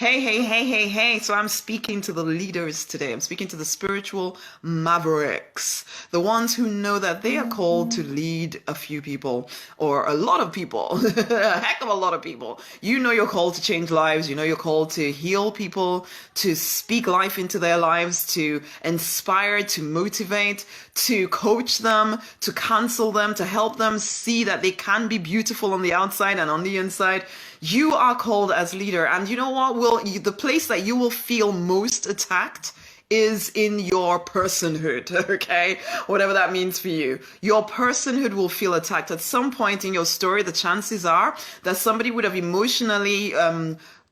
Hey. So I'm speaking to the leaders today. I'm speaking to the spiritual mavericks, the ones who know that they are called to lead a few people or a lot of people, a heck of a lot of people. You know you're called to change lives. You know you're called to heal people, to speak life into their lives, to inspire, to motivate, to coach them, to counsel them, to help them see that they can be beautiful on the outside and on the inside. You are called as leader. And you know what? The place that you will feel most attacked is in your personhood, okay? Whatever that means for you. Your personhood will feel attacked. At some point in your story, the chances are that somebody would have emotionally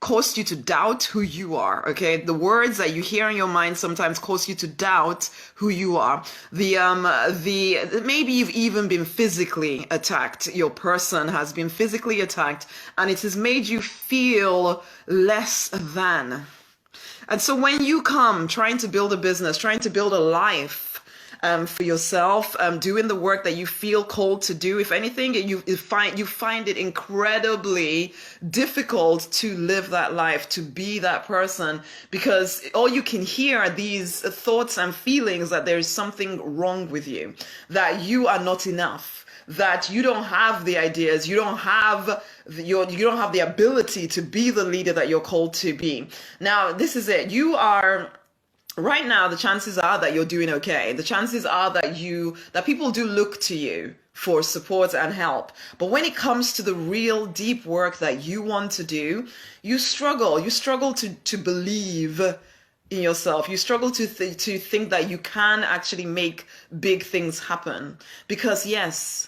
caused you to doubt who you are, okay? The words that you hear in your mind sometimes cause you to doubt who you are. Maybe you've even been physically attacked. Your person has been physically attacked and it has made you feel less than. And so when you come trying to build a business, trying to build a life, for yourself, doing the work that you feel called to do, if anything, you find it incredibly difficult to live that life, to be that person, because all you can hear are these thoughts and feelings that there is something wrong with you, that you are not enough, that you don't have the ideas, you don't have the ability to be the leader that you're called to be. Now, this is it. Right now, the chances are that you're doing okay. The chances are that people do look to you for support and help. But when it comes to the real deep work that you want to do, you struggle. You struggle to believe in yourself. You struggle to think that you can actually make big things happen. Because yes,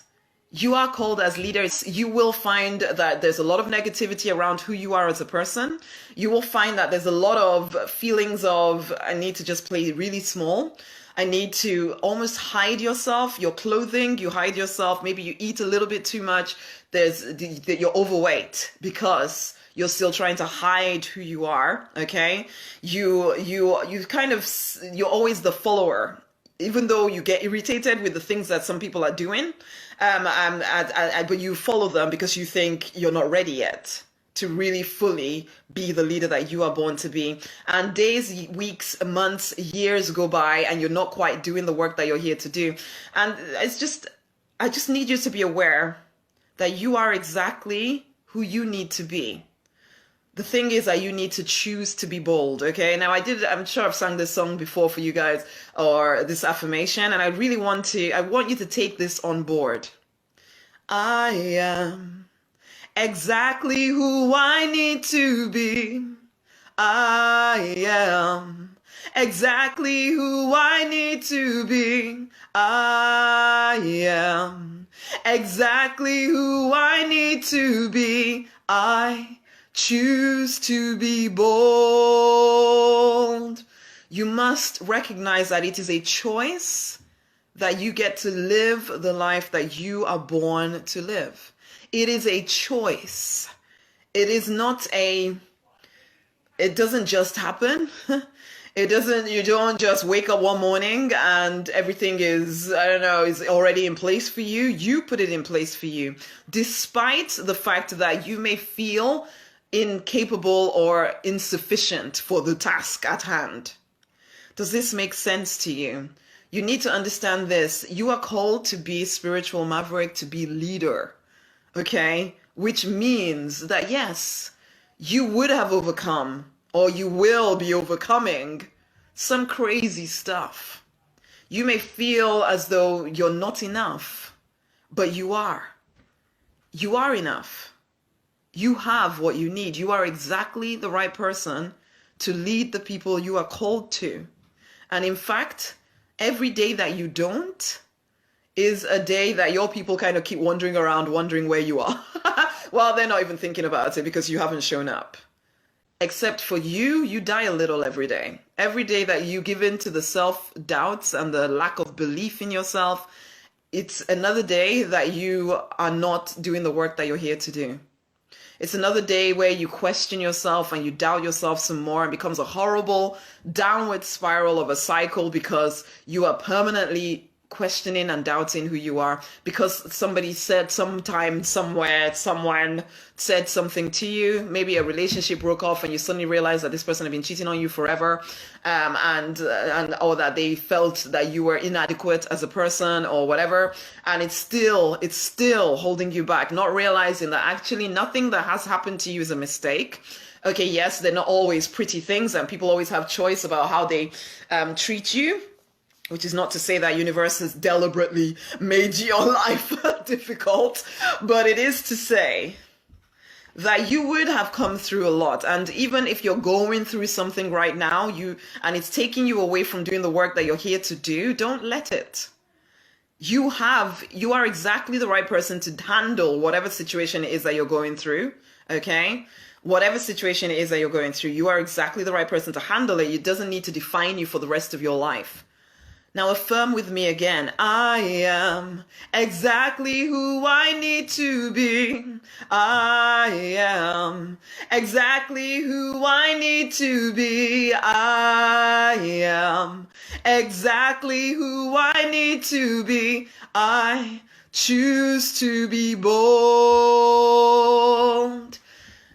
you are called as leaders. You will find that there's a lot of negativity around who you are as a person. You will find that there's a lot of feelings of, I need to just play really small. I need to almost hide yourself, your clothing, you hide yourself. Maybe you eat a little bit too much. You're overweight because you're still trying to hide who you are. Okay. You're always the follower. Even though you get irritated with the things that some people are doing, but you follow them because you think you're not ready yet to really fully be the leader that you are born to be. And days, weeks, months, years go by and you're not quite doing the work that you're here to do. And I just need you to be aware that you are exactly who you need to be. The thing is that you need to choose to be bold, okay? Now I'm sure I've sung this song before for you guys, or this affirmation, and I want you to take this on board. I am exactly who I need to be. I am exactly who I need to be. I am exactly who I need to be. I choose to be bold. You must recognize that it is a choice that you get to live the life that you are born to live. It is a choice. It doesn't just happen. You don't just wake up one morning and everything is already in place for you. You put it in place for you. Despite the fact that you may feel incapable or insufficient for the task at hand. Does this make sense to you? You need to understand this. You are called to be spiritual maverick, to be leader, okay? Which means that yes, you would have overcome or you will be overcoming some crazy stuff. You may feel as though you're not enough, but you are. You are enough. You have what you need. You are exactly the right person to lead the people you are called to. And in fact, every day that you don't is a day that your people kind of keep wandering around, wondering where you are. Well, they're not even thinking about it because you haven't shown up. Except for you, you die a little every day. Every day that you give in to the self-doubts and the lack of belief in yourself, it's another day that you are not doing the work that you're here to do. It's another day where you question yourself and you doubt yourself some more, and becomes a horrible downward spiral of a cycle because you are permanently questioning and doubting who you are because somebody said sometime, somewhere, someone said something to you. Maybe a relationship broke off and you suddenly realize that this person had been cheating on you forever, and or that they felt that you were inadequate as a person or whatever, and it's still holding you back, not realizing that actually nothing that has happened to you is a mistake. Okay, yes, they're not always pretty things, and people always have choice about how they treat you, which is not to say that universe has deliberately made your life difficult, but it is to say that you would have come through a lot. And even if you're going through something right now, and it's taking you away from doing the work that you're here to do, don't let it. You are exactly the right person to handle whatever situation it is that you're going through, okay? Whatever situation it is that you're going through, you are exactly the right person to handle it. It doesn't need to define you for the rest of your life. Now affirm with me again. I am exactly who I need to be. I am exactly who I need to be. I am exactly who I need to be. I choose to be bold.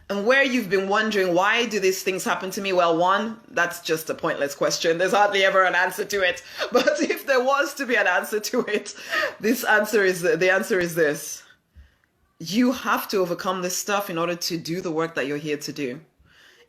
And where you've been wondering, why do these things happen to me? Well, one, that's just a pointless question. There's hardly ever an answer to it. But if there was to be an answer to it, the answer is this. You have to overcome this stuff in order to do the work that you're here to do.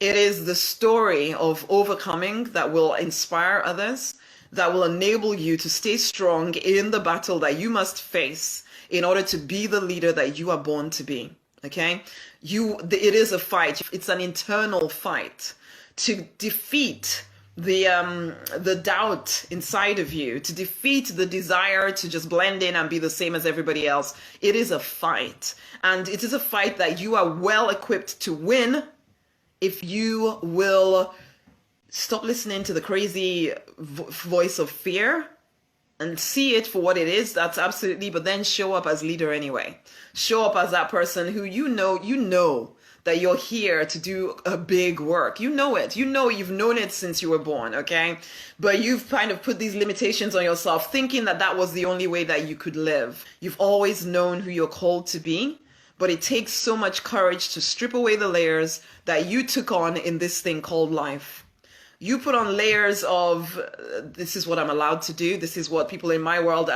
It is the story of overcoming that will inspire others, that will enable you to stay strong in the battle that you must face in order to be the leader that you are born to be. Okay, it is a fight. It's an internal fight to defeat the doubt inside of you, to defeat the desire to just blend in and be the same as everybody else. It is a fight, and it is a fight that you are well equipped to win if you will stop listening to the crazy voice of fear and see it for what it is. That's absolutely, but then show up as leader anyway. Show up as that person who you know that you're here to do a big work. You know it. You've known it since you were born, okay? But you've kind of put these limitations on yourself, thinking that that was the only way that you could live. You've always known who you're called to be, but it takes so much courage to strip away the layers that you took on in this thing called life. You put on layers of, this is what I'm allowed to do. This is what people in my world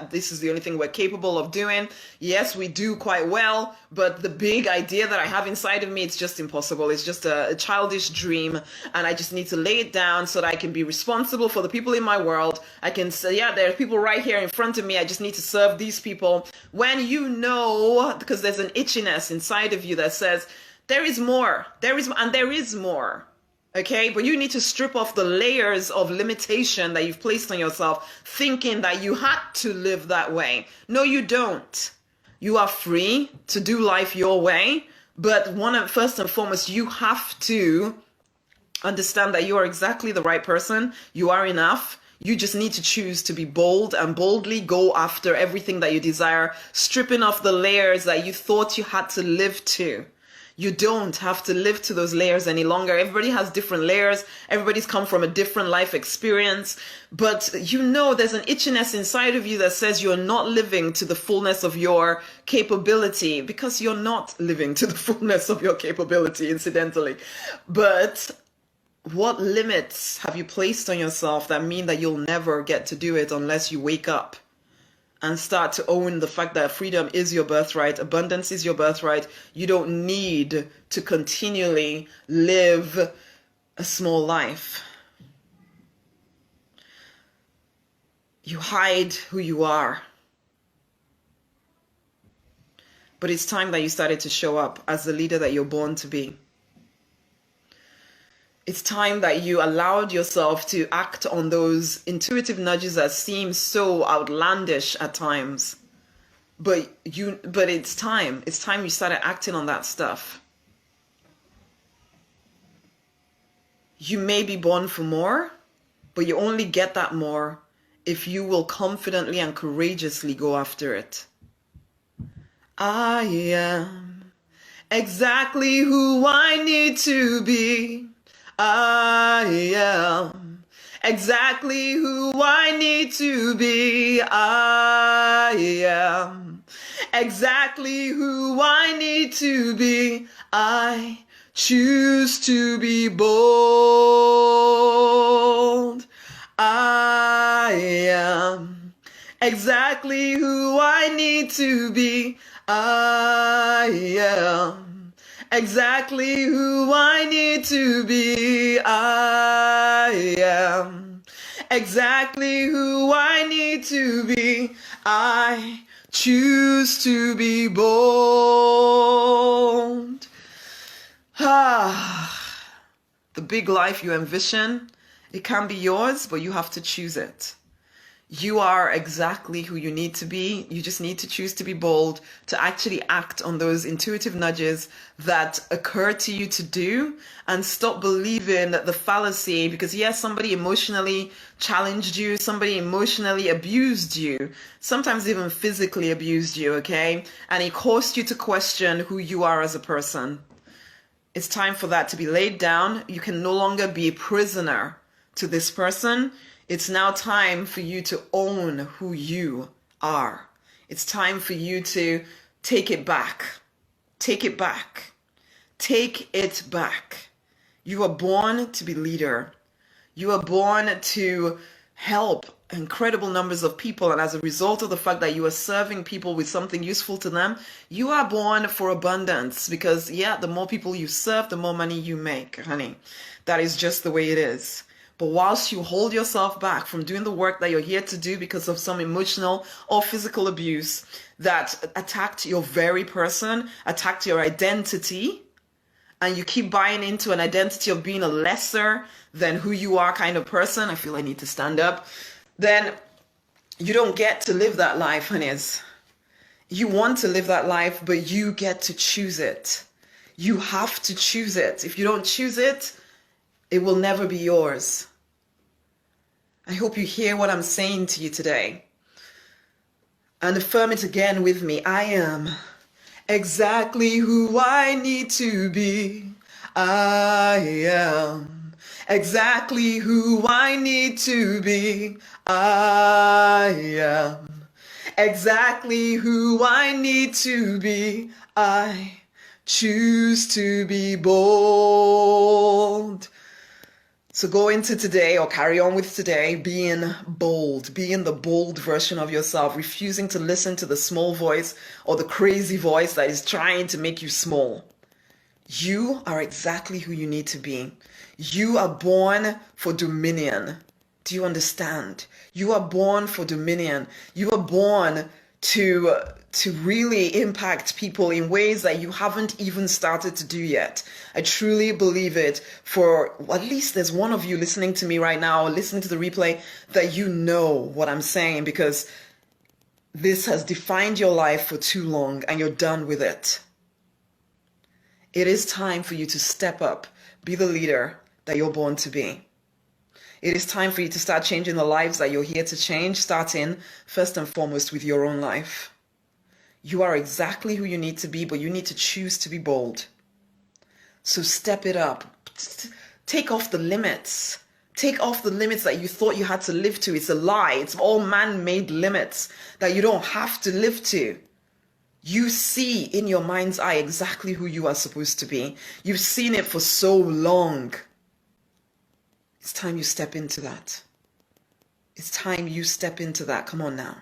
this is the only thing we're capable of doing. Yes, we do quite well, but the big idea that I have inside of me, it's just impossible. It's just a childish dream. And I just need to lay it down so that I can be responsible for the people in my world. I can say, yeah, there are people right here in front of me. I just need to serve these people. When you know, because there's an itchiness inside of you that says, there is more. There is more. Okay, but you need to strip off the layers of limitation that you've placed on yourself, thinking that you had to live that way. No, you don't. You are free to do life your way, but first and foremost, you have to understand that you are exactly the right person. You are enough. You just need to choose to be bold and boldly go after everything that you desire, stripping off the layers that you thought you had to live to. You don't have to live to those layers any longer. Everybody has different layers. Everybody's come from a different life experience. But you know there's an itchiness inside of you that says you're not living to the fullness of your capability, because you're not living to the fullness of your capability, incidentally. But what limits have you placed on yourself that mean that you'll never get to do it unless you wake up and start to own the fact that freedom is your birthright, abundance is your birthright. You don't need to continually live a small life. You hide who you are. But it's time that you started to show up as the leader that you're born to be. It's time that you allowed yourself to act on those intuitive nudges that seem so outlandish at times. But it's time. It's time you started acting on that stuff. You may be born for more, but you only get that more if you will confidently and courageously go after it. I am exactly who I need to be. I am exactly who I need to be. I am exactly who I need to be. I choose to be bold. I am exactly who I need to be. I am exactly who I need to be. I am exactly who I need to be. I choose to be bold. The big life you envision, it can be yours, but you have to choose it. You are exactly who you need to be. You just need to choose to be bold, to actually act on those intuitive nudges that occur to you to do, and stop believing the fallacy because yes, somebody emotionally challenged you, somebody emotionally abused you, sometimes even physically abused you, okay? And it caused you to question who you are as a person. It's time for that to be laid down. You can no longer be a prisoner to this person. It's now time for you to own who you are. It's time for you to take it back. Take it back. Take it back. You are born to be leader. You are born to help incredible numbers of people. And as a result of the fact that you are serving people with something useful to them, you are born for abundance because, yeah, the more people you serve, the more money you make, honey. That is just the way it is. But whilst you hold yourself back from doing the work that you're here to do because of some emotional or physical abuse that attacked your very person, attacked your identity, and you keep buying into an identity of being a lesser than who you are kind of person, I feel I need to stand up, then you don't get to live that life, honeys. You want to live that life, but you get to choose it. You have to choose it. If you don't choose it, it will never be yours. I hope you hear what I'm saying to you today. And affirm it again with me. I am exactly who I need to be. I am exactly who I need to be. I am exactly who I need to be. I choose to be bold. So go into today or carry on with today being bold, being the bold version of yourself, refusing to listen to the small voice or the crazy voice that is trying to make you small. You are exactly who you need to be. You are born for dominion. Do you understand? You are born for dominion. You are born to really impact people in ways that you haven't even started to do yet. I truly believe it. For at least there's one of you listening to me right now, listening to the replay, that you know what I'm saying because this has defined your life for too long and you're done with it. It is time for you to step up, be the leader that you're born to be. It is time for you to start changing the lives that you're here to change, starting first and foremost with your own life. You are exactly who you need to be, but you need to choose to be bold. So step it up. Take off the limits. Take off the limits that you thought you had to live to. It's a lie. It's all man-made limits that you don't have to live to. You see in your mind's eye exactly who you are supposed to be. You've seen it for so long. It's time you step into that. It's time you step into that. Come on now.